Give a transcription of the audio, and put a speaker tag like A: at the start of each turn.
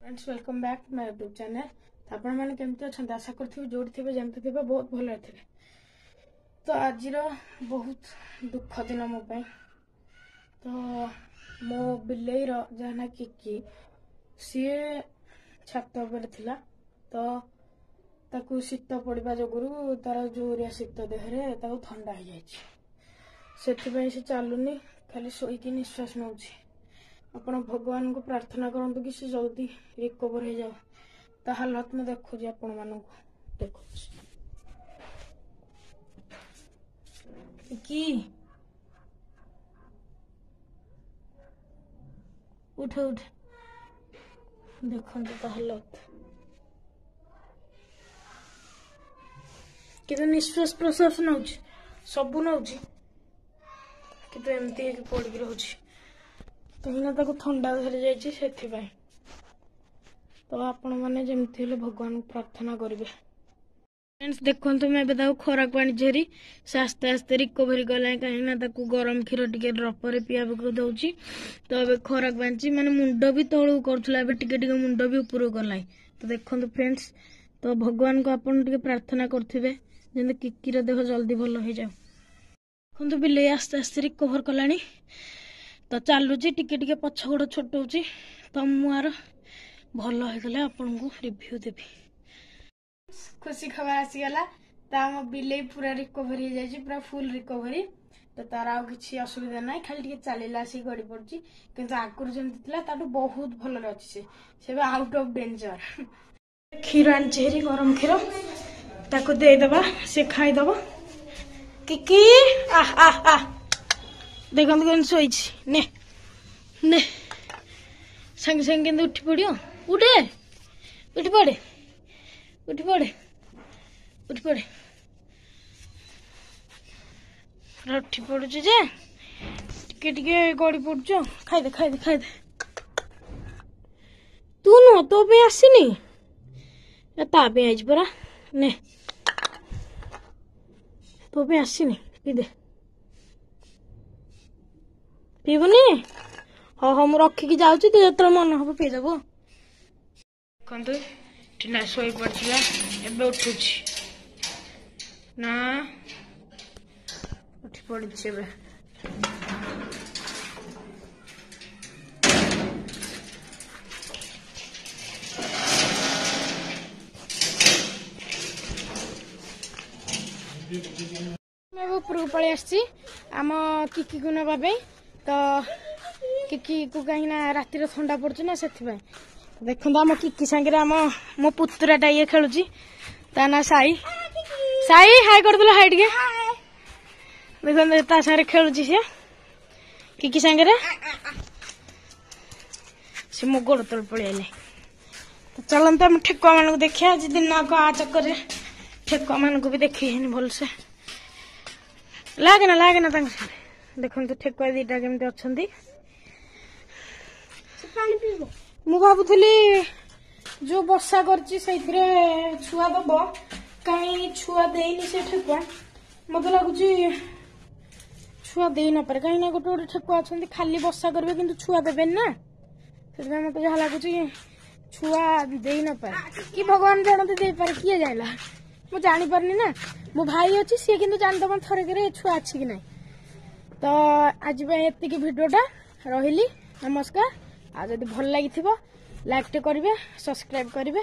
A: Friends welcome back to my YouTube channel. तो आपण मैंने केमती अच्छा आशा करथिबे जोड़ी थे जमती थे बहुत भल थे। तो आज बहुत दुख दिन मो पाई। तो मो बिलेईर जहाँ किकी सी छात पर थिला। तो ताकू शीत पड़ा जोगुरु तार जोरिया शीत देहरे ताकू ठंडा हो जाए से चलुनी खाली शोईकी निश्वास नौ। आपण भगवान को प्रार्थना करंतु कि से जल्दी रिकवर हो जाओ। ता हालत में देखो जी आपण मानू देखो कि उठ उठ देखो ता हालत कि निश्वास प्रश्वास नौ सब नौ कि एमती पड़ी रोचे कहीं ठंडा धरी जाइए। तो आपण मैंने जमती भगवान को प्रार्थना करेंगे। फ्रेंड्स देखो मैं खराक पानी झेरी से आस्ते आस्ते रिकवरी गला कहीं गरम क्षीर टे ड्रपर पीवा दौची। तो अब खराक पानी माने मुंड भी तलू करूला टे मुंड भी ऊपर गला। तो देखो फ्रेंड्स तो भगवान को आपन टे प्रार्थना करेंगे जमी किकीर देह जल्दी भल हो जाओ। देखो बिले आस्ते आस्ते रिकवर कला। तो चलुची टिके पछ गोड़ छोटौची। तो मुआर भल होगले आपन को रिव्यू देवी। खुशी खबर आसीगला। तो आम बिले पूरा रिकवरी हो जाए पूरा फुल रिकवरी। तो तार आ कि असुविधा ना खाली टे चलला आसिक गड़ी पड़ी कि आगुरी जमी बहुत भल अच्छे से आउट ऑफ डेंजर। क्षीर आनी गरम क्षीर ताको देदेबा से खाईदब। किकी आह आह आह देखो कौन शोई ने ने संगे संगे उठी पड़ो उठे उठी पड़े उठी पड़े उठी पड़े उठी पड़ु जे टिके गड़ी पड़च। खाईदे खाईदे खाईदे तू नु तो पे आसीनी ता पे आई परा ने तो पे आसीनी पीदे पीबनी। हाँ हाँ मुझे रखिकी जाऊँगी तो जो मन हम पीदेव। देखते टीना शोई पड़ा एवं उठू ना उठी पड़ी मैं ऊपर पलि आसी आम किकी को नवा। तो किकी को कहीं राति ठंडा पड़े ना से देखो आम किकी सांगे आम मो पुतुराटा ये खेलुची ता ना साई साई हाई कर दे हाई टे देखो ता सारे खेलुची से किकी सांगे से मो गोड़ तल पलि। तो चलते आम ठेकुआ मान को देखिए आज दिन आ चक्कर ठेकुआ मान को भी देखी भल से लागे ना देखो ठेकुआ दीटा केमती अच्छा। मु भावुली जो बसा कर छुआ दब कहीं छुआ देनी से ठेकुआ मत लगुच छुआ दे न पारे कहीं गोटे गोटे ठेकुआ अच्छा खाली बसा करेंगे कि छुआ देवे ना से मत जहाँ लगुच छुआ दे न पारे कि भगवान जानते दे पारे किए जाइला मु जानी पारनी ना। मो भाई अच्छी सी कि जानदब थरक छुआ अच्छी कि ना। तो आज ये भिडियोटा रही नमस्कार। आज जब भल लगी लाइक टे करेंगे सब्सक्राइब करेंगे।